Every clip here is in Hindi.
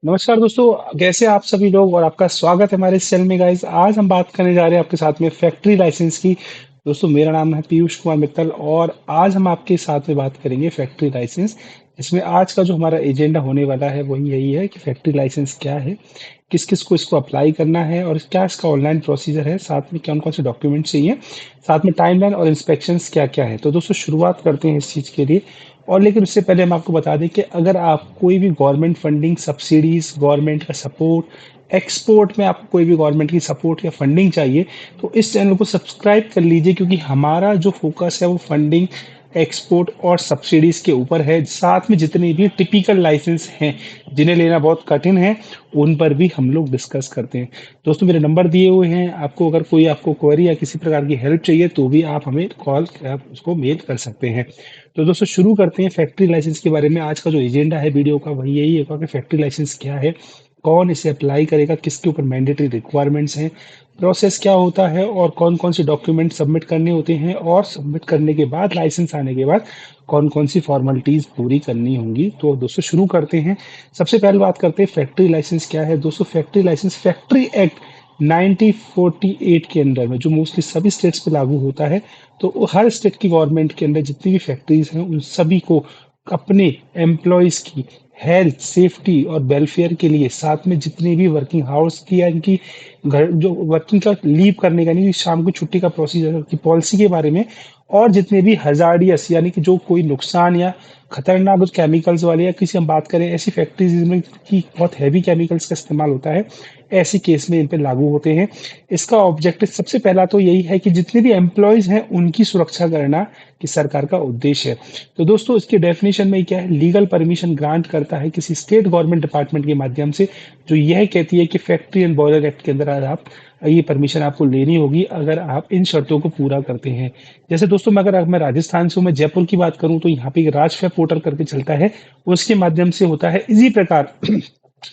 नमस्कार दोस्तों, कैसे आप सभी लोग और आपका स्वागत है हमारे इस चैनल में गाइस। आज हम बात करने जा रहे हैं आपके साथ में फैक्ट्री लाइसेंस की। दोस्तों, मेरा नाम है पीयूष कुमार मित्तल और आज हम आपके साथ में बात करेंगे फैक्ट्री लाइसेंस। इसमें आज का जो हमारा एजेंडा होने वाला है वही यही है कि फैक्ट्री लाइसेंस क्या है, किस किस को इसको अप्लाई करना है और क्या इसका ऑनलाइन प्रोसीजर है, साथ में कौन कौन से डॉक्यूमेंट चाहिए, साथ में टाइमलाइन और इंस्पेक्शंस क्या क्या है। तो दोस्तों, शुरुआत करते हैं इस चीज़ के लिए। और लेकिन उससे पहले हम आपको बता दें कि अगर आप कोई भी गवर्नमेंट फंडिंग, सब्सिडीज, गवर्नमेंट का सपोर्ट, एक्सपोर्ट में आपको कोई भी गवर्नमेंट की सपोर्ट या फंडिंग चाहिए तो इस चैनल को सब्सक्राइब कर लीजिए, क्योंकि हमारा जो फोकस है वो फंडिंग, एक्सपोर्ट और सब्सिडीज के ऊपर है। साथ में जितने भी टिपिकल लाइसेंस हैं जिन्हें लेना बहुत कठिन है, उन पर भी हम लोग डिस्कस करते हैं। दोस्तों, मेरे नंबर दिए हुए हैं, आपको अगर कोई आपको क्वेरी या किसी प्रकार की हेल्प चाहिए तो भी आप हमें कॉल, आप उसको मेल कर सकते हैं। तो दोस्तों, शुरू करते हैं फैक्ट्री लाइसेंस के बारे में। आज का जो एजेंडा है वीडियो का वही यही है कि फैक्ट्री लाइसेंस क्या है, कौन इसे अप्लाई करेगा, किसके ऊपर मैंडेटरी रिक्वायरमेंट्स हैं, प्रोसेस क्या होता है और कौन कौन से डॉक्यूमेंट सबमिट करने होते हैं, और सबमिट करने के बाद, लाइसेंस आने के बाद कौन कौन सी फॉर्मेलिटीज पूरी करनी होंगी। तो दोस्तों, शुरू करते हैं। सबसे पहले बात करते हैं फैक्ट्री लाइसेंस क्या है। दोस्तों, फैक्ट्री लाइसेंस फैक्ट्री एक्ट 1948 के अंडर में, जो मोस्टली सभी स्टेट्स पे लागू होता है, तो हर स्टेट की गवर्नमेंट के अंदर जितनी भी फैक्ट्रीज हैं उन सभी को अपने एम्प्लॉयज की हेल्थ, सेफ्टी और वेलफेयर के लिए, साथ में जितने भी वर्किंग हाउस की या इनकी घर जो वर्किंग का लीव करने का, नहीं शाम को छुट्टी का प्रोसीजर की पॉलिसी के बारे में, और जितने भी हजार्डियस यानी कि जो कोई नुकसान या खतरनाक कुछ केमिकल्स वाले, या किसी हम बात करें ऐसी फैक्ट्रीज जिसमें की बहुत हैवी केमिकल्स का इस्तेमाल होता है, ऐसे केस में इन पे लागू होते हैं। इसका ऑब्जेक्टिव सबसे पहला तो यही है कि जितने भी एम्प्लॉयज हैं उनकी सुरक्षा करना कि सरकार का उद्देश्य है। तो दोस्तों, इसकी डेफिनेशन में क्या है, लीगल परमिशन ग्रांट करता है किसी स्टेट गवर्नमेंट डिपार्टमेंट के माध्यम से, जो यह कहती है कि फैक्ट्री एंड बॉयलर एक्ट के अंदर आप ये परमिशन आपको लेनी होगी अगर आप इन शर्तों को पूरा करते हैं। जैसे दोस्तों, मैं राजस्थान से हूँ, मैं जयपुर की बात करूँ तो यहाँ पे एक राजफे पोर्टल करके चलता है, उसके माध्यम से होता है। इसी प्रकार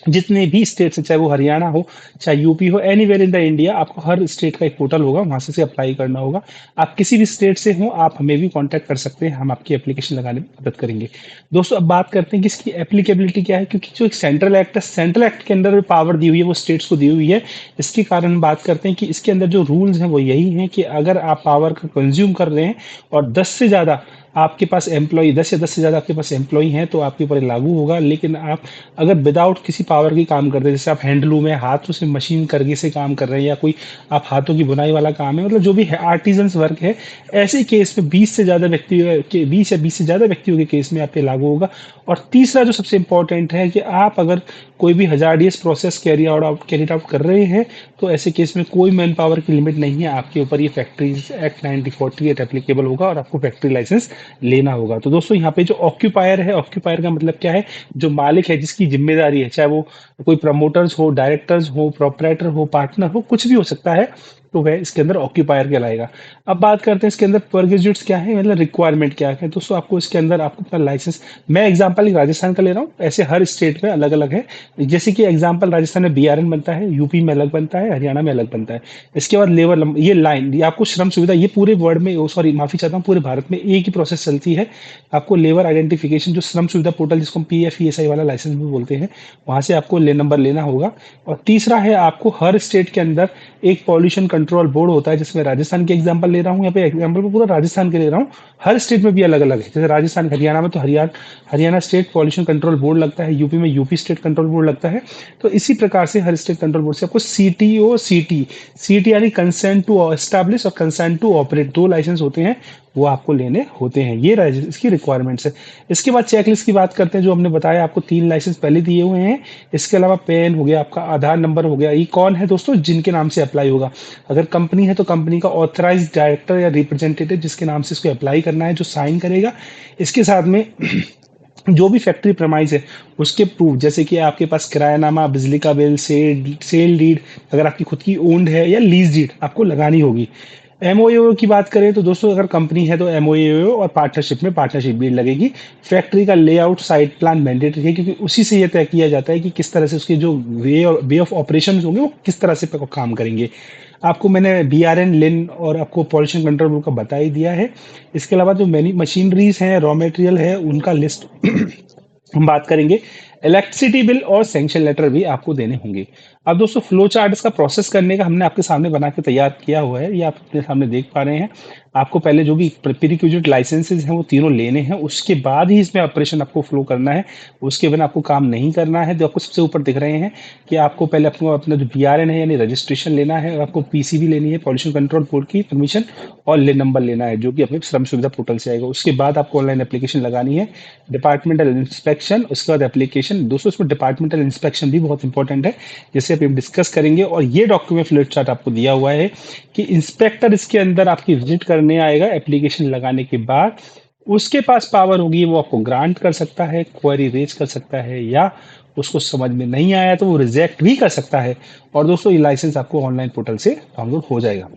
जितने भी स्टेट्स हैं, चाहे वो हरियाणा हो, चाहे यूपी हो, एनीवेयर इन द इंडिया, आपको हर स्टेट का एक पोर्टल होगा, वहां से अप्लाई करना होगा। आप किसी भी स्टेट से हो, आप हमें भी कांटेक्ट कर सकते हैं, हम आपकी एप्लीकेशन लगाने में मदद करेंगे। दोस्तों, अब बात करते हैं कि इसकी एप्लीकेबिलिटी क्या है, क्योंकि जो एक सेंट्रल एक्ट है, सेंट्रल एक्ट के अंदर पावर दी हुई है वो स्टेट्स को दी हुई है। इसके कारण हम बात करते हैं कि इसके अंदर जो रूल्स हैं वो यही हैं कि अगर आप पावर का कंज्यूम कर रहे हैं और 10 से ज़्यादा आपके पास एम्प्लॉय, 10 या 10 से ज़्यादा आपके पास एम्प्लॉय हैं, तो आपके ऊपर लागू होगा। लेकिन आप अगर विदाउट किसी पावर की काम कर रहे हैं, जैसे आप हैंडलूम है, हाथों से मशीन करके से काम कर रहे हैं, या कोई आप हाथों की बुनाई वाला काम है, मतलब जो भी है आर्टिजन्स वर्क है, ऐसे केस में 20 से ज़्यादा व्यक्ति के 20 या 20 से ज़्यादा व्यक्तियों के केस में आप पे लागू होगा। और तीसरा जो सबसे इंपॉर्टेंट है कि आप अगर कोई भी हजार्डियस प्रोसेस कैरी आउट कर रहे हैं, तो ऐसे केस में कोई मैन पावर की लिमिट नहीं है, आपके ऊपर ये फैक्ट्रीज एक्ट 1948 एप्लीकेबल होगा और आपको फैक्ट्री लाइसेंस लेना होगा। तो दोस्तों, यहाँ पे जो ऑक्यूपायर है, ऑक्यूपायर का मतलब क्या है, जो मालिक है, जिसकी जिम्मेदारी है, चाहे वो कोई प्रमोटर्स हो, डायरेक्टर्स हो, प्रोपराइटर हो, पार्टनर हो, कुछ भी हो सकता है, तो वह इसके अंदर ऑक्यूपायर कहलाएगा। अब बात करते हैं इसके अंदर परक्विजिट्स क्या है, मतलब रिक्वायरमेंट क्या है। दोस्तों, आपको इसके अंदर आपको अपना लाइसेंस, मैं एग्जांपल राजस्थान का ले रहा हूँ, ऐसे हर स्टेट में अलग अलग है। जैसे कि एग्जांपल राजस्थान में बीआरएन बनता है, यूपी में अलग बनता है, हरियाणा में अलग बनता है। इसके बाद लेबर, ये लाइन, ये आपको श्रम सुविधा, ये पूरे वर्ल्ड में, सॉरी माफी चाहता हूँ, पूरे भारत में एक ही प्रोसेस चलती है। आपको लेबर आइडेंटिफिकेशन, जो श्रम सुविधा पोर्टल जिसको हम पीएफईएसआई वाला लाइसेंस भी बोलते हैं, वहां से आपको नंबर लेना होगा। और तीसरा है, आपको हर स्टेट के अंदर एक पॉल्यूशन कंट्रोल बोर्ड होता है, जिसमें राजस्थान के एग्जांपल ले रहा हूँ, यहाँ पे एग्जांपल में पूरा राजस्थान के ले रहा हूँ। हर स्टेट में भी अलग अलग है, जैसे राजस्थान, हरियाणा में तो Haryana state pollution control board लगता है, यूपी में यूपी स्टेट कंट्रोल बोर्ड लगता है। तो इसी प्रकार से हर स्टेट कंट्रोल बोर्ड से आपको सीटीओ, सीटी यानी कंसेंट टू एस्टैब्लिश और कंसेंट टू ऑपरेट, दो लाइसेंस होते हैं, वो आपको लेने होते हैं। ये इसकी रिक्वायरमेंट्स है। इसके बाद चेकलिस्ट की बात करते हैं, जो हमने बताया आपको 3 लाइसेंस पहले दिए हुए हैं। इसके अलावा पैन हो गया, आपका आधार नंबर हो गया। ये कौन है दोस्तों, जिनके नाम से अप्लाई होगा। अगर कंपनी है तो कंपनी का ऑथराइज डायरेक्टर या रिप्रेजेंटेटिव, जिसके नाम से इसको अप्लाई करना है, जो साइन करेगा। इसके साथ में जो भी फैक्ट्री प्रमाइज है उसके प्रूफ, जैसे कि आपके पास किरायानामा, बिजली का बिल, सेल डीड, अगर आपकी खुद की ओन्ड है, या लीज डीड आपको लगानी होगी। एमओयू की बात करें तो दोस्तों, अगर कंपनी है तो एमओयू और पार्टनरशिप में पार्टनरशिप डीड लगेगी। फैक्ट्री का लेआउट, साइट प्लान मैंडेटरी है, क्योंकि उसी से यह तय किया जाता है कि किस तरह से उसके जो वे ऑफ ऑपरेशन होंगे वो किस तरह से काम करेंगे। आपको मैंने बीआरएन, लिन और आपको पॉल्यूशन कंट्रोल बोर्ड का बता ही दिया है। इसके अलावा जो मैनी मशीनरीज हैं, रॉ मटेरियल है, उनका लिस्ट हम बात करेंगे। इलेक्ट्रिसिटी बिल और सैंक्शन लेटर भी आपको देने होंगे। अब दोस्तों फ्लो चार्ट इसका प्रोसेस करने का हमने आपके सामने बना के तैयार किया हुआ है, ये आप अपने सामने देख पा रहे हैं। आपको पहले जो भी प्रीरिक्विजिट लाइसेंसेस हैं वो तीनों लेने हैं, उसके बाद ही इसमें ऑपरेशन आपको फ्लो करना है, उसके बिना आपको काम नहीं करना है। जो आपको सबसे ऊपर दिख रहे हैं कि आपको पहले आपको अपना जो बीआरएन है यानी रजिस्ट्रेशन लेना है, और आपको पीसीबी लेनी है, पॉल्यूशन कंट्रोल बोर्ड की परमिशन, और लेन नंबर लेना है जो कि अपने श्रम सुविधा पोर्टल से आएगा। उसके बाद आपको ऑनलाइन एप्लीकेशन लगानी है, डिपार्टमेंटल इंस्पेक्शन, उसके बाद एप्लीकेशन। दोस्तों इसमें डिपार्टमेंटल इंस्पेक्शन भी बहुत इंपॉर्टेंट है, जिससे अभी हम डिस्कस करेंगे। और ये डॉक्यूमेंट फ्लो चार्ट आपको दिया हुआ है कि इंस्पेक्टर इसके अंदर आपकी विजिट करने आएगा एप्लीकेशन लगाने के बाद। उसके पास पावर होगी, वो आपको ग्रांट कर सकता है, क्वेरी रेज कर सकता है, या उसको समझ में नहीं आया तो वो रिजेक्ट भी कर सकता है। और दोस्तों ये लाइसेंस आपको ऑनलाइन पोर्टल से डाउनलोड हो जाएगा।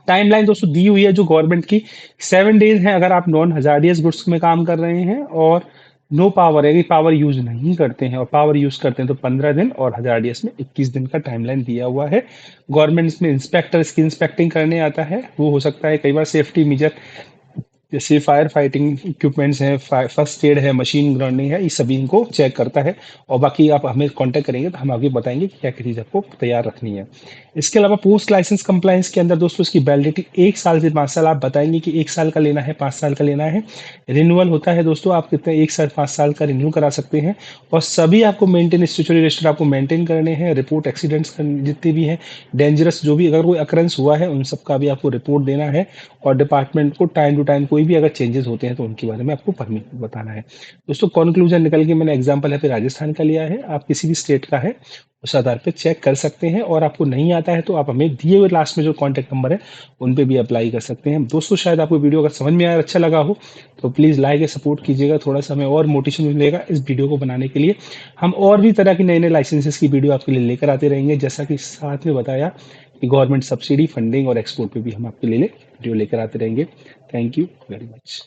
टाइमलाइन दोस्तों दी हुई है जो गवर्नमेंट की, 7 डेज है अगर आप नॉन हजार्डियस गुड्स में काम कर रहे हैं, और नो पावर है कि पावर यूज नहीं करते हैं, और पावर यूज करते हैं तो 15 दिन, और हजार्डियस में 21 दिन का टाइमलाइन दिया हुआ है। गवर्नमेंट इसमें इंस्पेक्टर इसकी इंस्पेक्टिंग करने आता है, वो हो सकता है कई बार सेफ्टी मेजर जैसे फायर फाइटिंग इक्विपमेंट्स हैं, फर्स्ट एड है, मशीन ग्राइंडिंग है, ये सभी इनको चेक करता है। और बाकी आप हमें कांटेक्ट करेंगे तो हम आगे बताएंगे कि क्या क्या चीज़ आपको तैयार रखनी है। इसके अलावा पोस्ट लाइसेंस कंप्लायंस के अंदर दोस्तों इसकी वैलिडिटी 1 साल से 5 साल। आप बताएंगे कि 1 साल का लेना है, 5 साल का लेना है। रिन्यूअल होता है दोस्तों, आप कितने 1 साल 5 साल का रिन्यू करा सकते हैं। और सभी आपको मेंटेन स्टेचुटरी रजिस्टर आपको मेंटेन करने हैं। रिपोर्ट एक्सीडेंट्स जितने भी हैं, डेंजरस जो भी अगर कोई अकरेंस हुआ है उन सब का भी आपको रिपोर्ट देना है। और डिपार्टमेंट को टाइम टू टाइम कोई भी अगर चेंजेस होते हैं तो उनके बारे में आपको परमिट बताना है। दोस्तों कंक्लूजन निकल के मैंने एग्जांपल है पे राजस्थान का लिया है, आप किसी भी स्टेट का है उस आधार पे चेक कर सकते हैं। और आपको नहीं आता है तो आप हमें दिए हुए लास्ट में जो कॉन्टैक्ट नंबर है उन पे भी अप्लाई कर सकते हैं। दोस्तों शायद आपको वीडियो अगर समझ में आया, अच्छा लगा हो, तो प्लीज़ लाइक या सपोर्ट कीजिएगा, थोड़ा सा हमें और मोटिवेशन मिलेगा इस वीडियो को बनाने के लिए। हम और भी तरह की नए नए लाइसेंसेस की वीडियो आपके लिए लेकर आते रहेंगे, जैसा कि साथ में बताया कि गवर्नमेंट सब्सिडी, फंडिंग और एक्सपोर्ट पे भी हम आपके लिए वीडियो लेकर आते रहेंगे। Thank you very much.